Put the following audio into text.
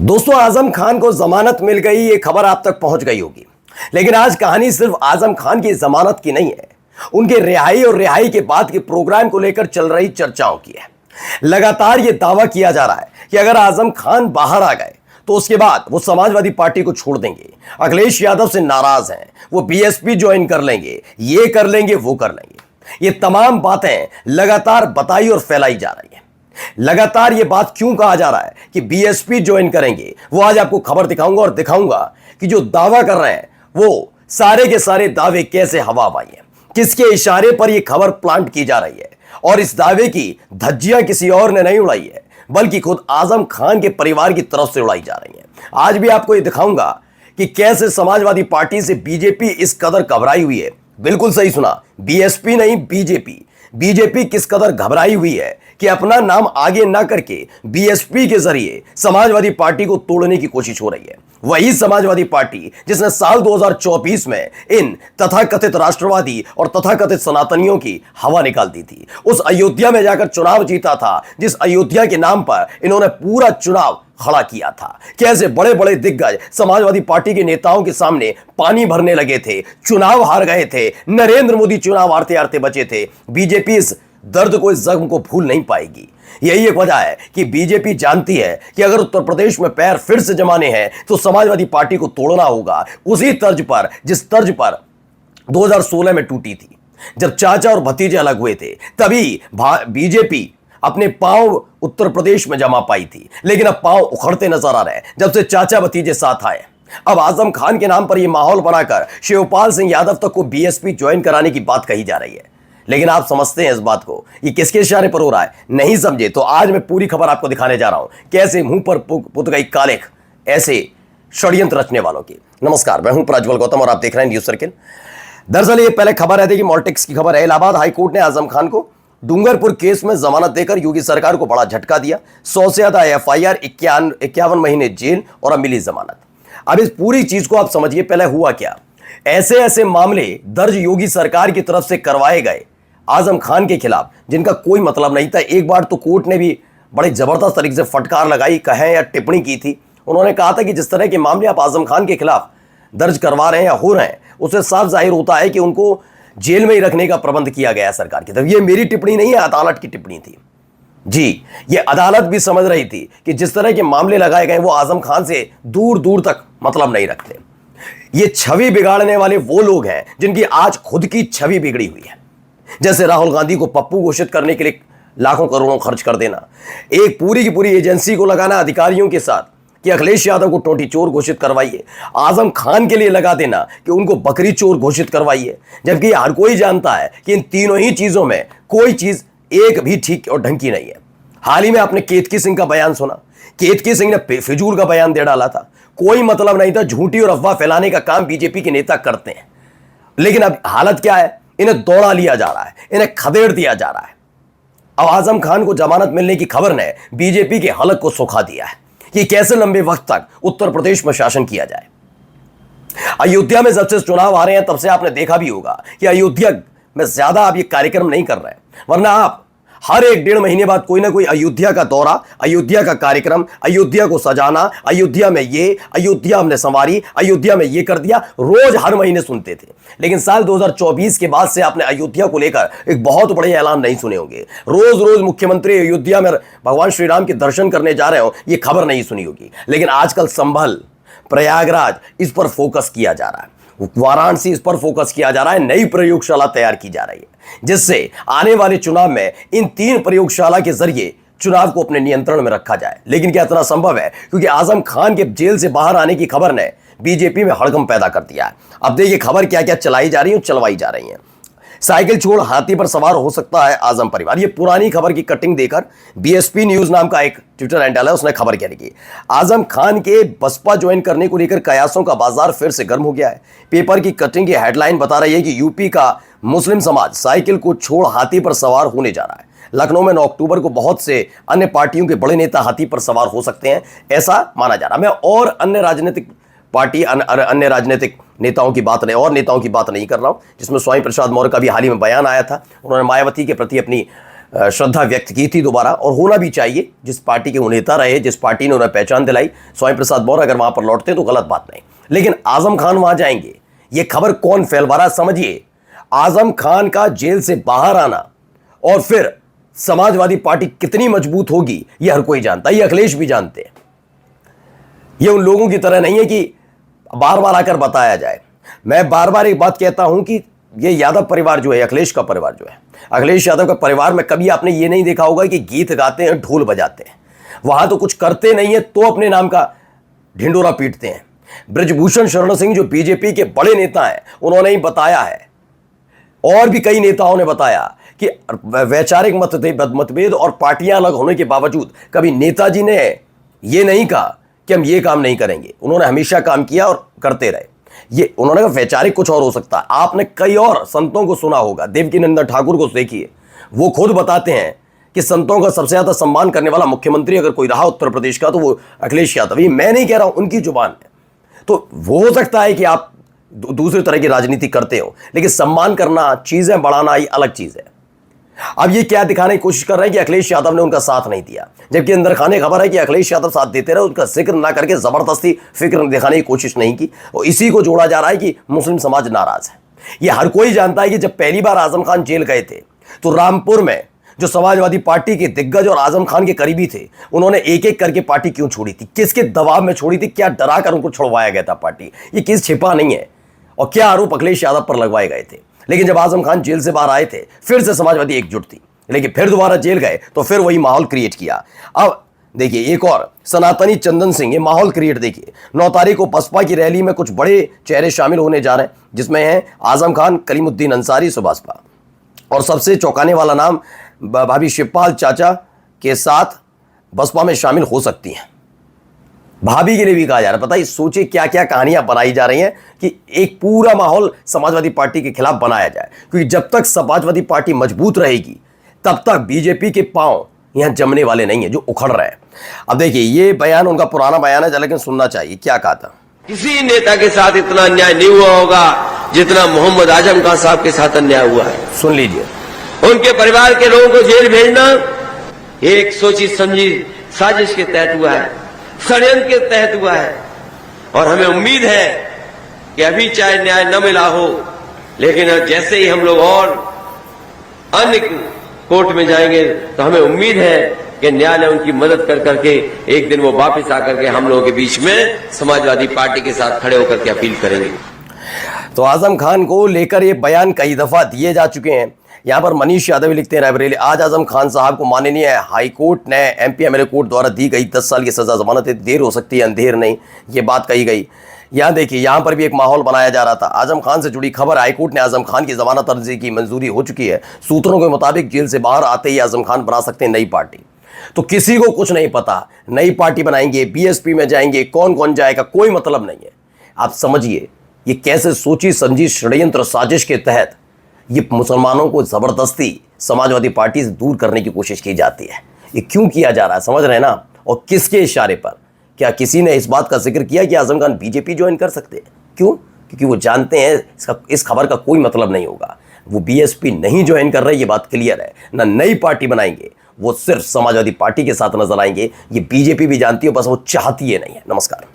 दोस्तों, आजम खान को जमानत मिल गई, ये खबर आप तक पहुंच गई होगी। लेकिन आज कहानी सिर्फ आजम खान की जमानत की नहीं है, उनके रिहाई और रिहाई के बाद के प्रोग्राम को लेकर चल रही चर्चाओं की है। लगातार यह दावा किया जा रहा है कि अगर आजम खान बाहर आ गए तो उसके बाद वो समाजवादी पार्टी को छोड़ देंगे, अखिलेश यादव से नाराज हैं, वो बीएसपी ज्वाइन कर लेंगे, ये कर लेंगे, वो कर लेंगे। ये तमाम बातें लगातार बताई और फैलाई जा रही है। लगातार यह बात क्यों कहा जा रहा है कि बीएसपी ज्वाइन करेंगे, वो आज आपको खबर दिखाऊंगा और दिखाऊंगा कि जो दावा कर रहे हैं वो सारे के सारे दावे कैसे हवा हवाई हैं, किसके इशारे पर यह खबर प्लांट की जा रही है। और इस दावे की धज्जियां किसी और ने नहीं उड़ाई है, बल्कि खुद आजम खान के परिवार की तरफ से उड़ाई जा रही है। आज भी आपको यह दिखाऊंगा कि कैसे समाजवादी पार्टी से बीजेपी इस कदर घबराई हुई है। बिल्कुल सही सुना, बीएसपी नहीं, बीजेपी। बीजेपी किस कदर घबराई हुई है कि अपना नाम आगे ना करके बीएसपी के जरिए समाजवादी पार्टी को तोड़ने की कोशिश हो रही है। वही समाजवादी पार्टी जिसने साल 2024 में इन तथाकथित राष्ट्रवादी और तथाकथित सनातनियों की हवा निकाल दी थी, उस अयोध्या में जाकर चुनाव जीता था, जिस अयोध्या के नाम पर इन्होंने पूरा चुनाव खड़ा किया था। कैसे बड़े बड़े दिग्गज समाजवादी पार्टी के नेताओं के सामने पानी भरने लगे थे, चुनाव हार गए थे, नरेंद्र मोदी चुनाव हारते हारते बचे थे। बीजेपी इस दर्द को, इस जख्म को भूल नहीं पाएगी। यही एक वजह है कि बीजेपी जानती है कि अगर उत्तर प्रदेश में पैर फिर से जमाने हैं तो समाजवादी पार्टी को तोड़ना होगा, उसी तर्ज पर जिस तर्ज पर 2016 में टूटी थी, जब चाचा और भतीजे अलग हुए थे। तभी बीजेपी अपने पांव उत्तर प्रदेश में जमा पाई थी, लेकिन अब पांव उखड़ते नजर आ रहे हैं जब से चाचा भतीजे साथ आए। अब आजम खान के नाम पर यह माहौल बनाकर शिवपाल सिंह यादव तक को बीएसपी ज्वाइन कराने की बात कही जा रही है। लेकिन आप समझते हैं इस बात को, ये किसके इशारे पर हो रहा है? नहीं समझे तो आज मैं पूरी खबर आपको दिखाने जा रहा हूं, कैसे मुंह पर पुत गई कालिख ऐसे षड्यंत्र रचने वालों की। नमस्कार, मैं हूं प्रज्वल गौतम और आप देख रहे हैं न्यूज सर्किल। दरअसल ये पहले खबर है, देखिए मॉल्टिक्स की खबर है। इलाहाबाद हाईकोर्ट ने आजम खान को डूंगरपुर केस में जमानत देकर योगी सरकार को बड़ा झटका दिया। 100 से ज्यादा एफआईआर, 51 महीने जेल और अब मिली जमानत। अब इस पूरी चीज को आप समझिए, पहले हुआ क्या। ऐसे ऐसे मामले दर्ज योगी सरकार की तरफ से करवाए गए आजम खान के खिलाफ, जिनका कोई मतलब नहीं था। एक बार तो कोर्ट ने भी बड़े जबरदस्त तरीके से फटकार लगाई, कहें या टिप्पणी की थी। उन्होंने कहा था कि जिस तरह के मामले आप आजम खान के खिलाफ दर्ज करवा रहे हैं या हो रहे हैं, उससे साफ जाहिर होता है कि उनको जेल में ही रखने का प्रबंध किया गया सरकार की तरफ। ये मेरी टिप्पणी नहीं है, अदालत की टिप्पणी थी जी। ये अदालत भी समझ रही थी कि जिस तरह के मामले लगाए गए वो आजम खान से दूर दूर तक मतलब नहीं रखते। ये छवि बिगाड़ने वाले वो लोग हैं जिनकी आज खुद की छवि बिगड़ी हुई है। जैसे राहुल गांधी को पप्पू घोषित करने के लिए लाखों करोड़ों खर्च कर देना, एक पूरी की पूरी एजेंसी को लगाना अधिकारियों के साथ कि अखिलेश यादव को टोटी चोर घोषित करवाइए, आजम खान के लिए लगा देना कि उनको बकरी चोर घोषित करवाइए। जबकि हर कोई जानता है कि इन तीनों ही चीजों में कोई चीज एक भी ठीक और ढंग की नहीं है। हाल ही में आपने केतकी सिंह का बयान सुना, केतकी सिंह ने फिजूल का बयान दे डाला था, कोई मतलब नहीं था। झूठी और अफवाह फैलाने का काम बीजेपी के नेता करते हैं। लेकिन अब हालत क्या है, इन्हें दौड़ा लिया जा रहा है, इन्हें खदेड़ दिया जा रहा है। अब आजम खान को जमानत मिलने की खबर ने बीजेपी के हलक को सुखा दिया है कि कैसे लंबे वक्त तक उत्तर प्रदेश में शासन किया जाए। अयोध्या में जब से चुनाव आ रहे हैं तब से आपने देखा भी होगा कि अयोध्या में ज्यादा आप ये कार्यक्रम नहीं कर रहे हैं, वरना आप हर एक 1.5 महीने बाद कोई ना कोई अयोध्या का दौरा, अयोध्या का कार्यक्रम, अयोध्या को सजाना, अयोध्या में ये, अयोध्या हमने संवारी, अयोध्या में ये कर दिया, रोज हर महीने सुनते थे। लेकिन साल 2024 के बाद से आपने अयोध्या को लेकर एक बहुत बड़े ऐलान नहीं सुने होंगे। रोज रोज मुख्यमंत्री अयोध्या में भगवान श्री राम के दर्शन करने जा रहे हो, ये खबर नहीं सुनी होगी। लेकिन आजकल संभल, प्रयागराज, इस पर फोकस किया जा रहा है, वाराणसी, इस पर फोकस किया जा रहा है। नई प्रयोगशाला तैयार की जा रही है, जिससे आने वाले चुनाव में इन 3 प्रयोगशाला के जरिए चुनाव को अपने नियंत्रण में रखा जाए। लेकिन क्या इतना संभव है? क्योंकि आजम खान के जेल से बाहर आने की खबर ने बीजेपी में हड़कंप पैदा कर दिया है। अब देखिए खबर क्या क्या चलाई जा रही है, चलवाई जा रही है। साइकिल छोड़ हाथी पर सवार हो सकता है आजम परिवार, ये पुरानी खबर की कटिंग देकर बीएसपी न्यूज नाम का एक ट्विटर हैंडल है, उसने खबर क्या लिखी। आजम खान के बसपा ज्वाइन करने को लेकर कयासों का बाजार फिर से गर्म हो गया है। पेपर की कटिंग की हेडलाइन बता रही है कि यूपी का मुस्लिम समाज साइकिल को छोड़ हाथी पर सवार होने जा रहा है। लखनऊ में 9 अक्टूबर को बहुत से अन्य पार्टियों के बड़े नेता हाथी पर सवार हो सकते हैं, ऐसा माना जा रहा है। मैं और अन्य राजनीतिक पार्टी, अन्य राजनीतिक नेताओं की बात नहीं, और नेताओं की बात नहीं कर रहा हूं, जिसमें स्वामी प्रसाद मौर्य का भी हाल ही में बयान आया था। उन्होंने मायावती के प्रति अपनी श्रद्धा व्यक्त की थी दोबारा, और होना भी चाहिए। जिस पार्टी के वो नेता रहे, जिस पार्टी ने उन्हें पहचान दिलाई, स्वामी प्रसाद मौर्य अगर वहां पर लौटते तो गलत बात नहीं। लेकिन आजम खान वहां जाएंगे, ये खबर कौन फैलवा रहा समझिए। आजम खान का जेल से बाहर आना और फिर समाजवादी पार्टी कितनी मजबूत होगी, यह हर कोई जानता है, ये अखिलेश भी जानते हैं। ये उन लोगों की तरह नहीं है कि बार बार आकर बताया जाए। मैं बार बार एक बात कहता हूं कि ये यादव परिवार जो है, अखिलेश का परिवार जो है, अखिलेश यादव का परिवार में कभी आपने ये नहीं देखा होगा कि गीत गाते हैं, ढोल बजाते हैं। वहां तो कुछ करते नहीं है तो अपने नाम का ढिंडोरा पीटते हैं। ब्रजभूषण शरण सिंह जो बीजेपी के बड़े नेता हैं, उन्होंने ही बताया है, और भी कई नेताओं ने बताया कि वैचारिक मतभेद और पार्टियां अलग होने के बावजूद कभी नेताजी ने यह नहीं कहा कि हम ये काम नहीं करेंगे। उन्होंने हमेशा काम किया और करते रहे। ये उन्होंने कहा वैचारिक कुछ और हो सकता है। आपने कई और संतों को सुना होगा, देवकीनंदन ठाकुर को देखिए, वो खुद बताते हैं कि संतों का सबसे ज्यादा सम्मान करने वाला मुख्यमंत्री अगर कोई रहा उत्तर प्रदेश का तो वो अखिलेश यादव। ये मैं नहीं कह रहा हूं, उनकी जुबान है। तो वो हो सकता है कि आप दूसरे तरह की राजनीति करते हो, लेकिन सम्मान करना, चीजें बढ़ाना, ये अलग चीज है। अब ये क्या दिखाने की कोशिश कर रहे हैं कि अखिलेश यादव ने उनका साथ नहीं दिया, जबकि अंदर खाने खबर है कि अखिलेश यादव साथ देते रहे, उनका जिक्र ना करके जबरदस्ती फिक्र दिखाने की कोशिश नहीं की। और इसी को जोड़ा जा रहा है कि मुस्लिम समाज नाराज है। ये हर कोई जानता है कि जब पहली बार आजम खान जेल गए थे तो रामपुर में जो समाजवादी पार्टी के दिग्गज और आजम खान के करीबी थे, उन्होंने एक एक करके पार्टी क्यों छोड़ी थी, किसके दबाव में छोड़ी थी, क्या डरा कर उनको छुड़वाया गया था पार्टी, ये किस छिपा नहीं है, और क्या आरोप अखिलेश यादव पर लगवाए गए थे। लेकिन जब आजम खान जेल से बाहर आए थे, फिर से समाजवादी एकजुट थी, लेकिन फिर दोबारा जेल गए तो फिर वही माहौल क्रिएट किया। अब देखिए एक और सनातनी चंदन सिंह, ये माहौल क्रिएट देखिए। 9 तारीख को बसपा की रैली में कुछ बड़े चेहरे शामिल होने जा रहे हैं, जिसमें हैं आजम खान, कलीमुद्दीन अंसारी, सुभाषपा, और सबसे चौंकाने वाला नाम भाभी शिवपाल चाचा के साथ बसपा में शामिल हो सकती हैं। भाभी के लिए भी कहा जा रहा है। पता है, सोचिए क्या क्या कहानियां बनाई जा रही हैं कि एक पूरा माहौल समाजवादी पार्टी के खिलाफ बनाया जाए, क्योंकि जब तक समाजवादी पार्टी मजबूत रहेगी तब तक बीजेपी के पांव यहां जमने वाले नहीं है, जो उखड़ रहे हैं। अब देखिए ये बयान उनका पुराना बयान है, लेकिन सुनना चाहिए क्या कहा था। किसी नेता के साथ इतना अन्याय नहीं हुआ होगा जितना मोहम्मद आजम खान साहब के साथ अन्याय हुआ है। सुन लीजिए। उनके परिवार के लोगों को जेल भेजना एक सोची समझी साजिश के तहत हुआ है, षड्यंत्र के तहत हुआ है। और हमें उम्मीद है कि अभी चाहे न्याय न मिला हो, लेकिन जैसे ही हम लोग और अन्य कोर्ट में जाएंगे तो हमें उम्मीद है कि न्यायालय उनकी मदद कर करके एक दिन वो वापस आकर के हम लोगों के बीच में समाजवादी पार्टी के साथ खड़े होकर के अपील करेंगे। तो आजम खान को लेकर ये बयान कई दफा दिए जा चुके हैं। यहाँ पर मनीष यादव लिखते हैं रायबरेली, आज आजम खान साहब को माननीय हाईकोर्ट ने एमपी एमएलए कोर्ट द्वारा दी गई 10 साल की सजा जमानत है, देर हो सकती है अंधेर नहीं, ये बात कही गई। यहाँ देखिए यहाँ पर भी एक माहौल बनाया जा रहा था। आजम खान से जुड़ी खबर, हाईकोर्ट ने आजम खान की जमानत अर्जी की मंजूरी हो चुकी है। सूत्रों के मुताबिक जेल से बाहर आते ही आजम खान बना सकते हैं नई पार्टी। तो किसी को कुछ नहीं पता, नई पार्टी बनाएंगे, बीएसपी में जाएंगे, कौन कौन जाएगा, कोई मतलब नहीं है। आप समझिए ये कैसे सोची समझी षड्यंत्र साजिश के तहत ये मुसलमानों को जबरदस्ती समाजवादी पार्टी से दूर करने की कोशिश की जाती है। ये क्यों किया जा रहा है, समझ रहे हैं ना, और किसके इशारे पर। क्या किसी ने इस बात का जिक्र किया कि आजम खान बीजेपी ज्वाइन कर सकते हैं? क्यों? क्योंकि वो जानते हैं इस खबर का कोई मतलब नहीं होगा। वो बीएसपी नहीं ज्वाइन कर रहे, ये बात क्लियर है। ना नई पार्टी बनाएंगे, वो सिर्फ समाजवादी पार्टी के साथ नजर आएंगे। ये बीजेपी भी जानती है, बस वो चाहती है नहीं है। नमस्कार।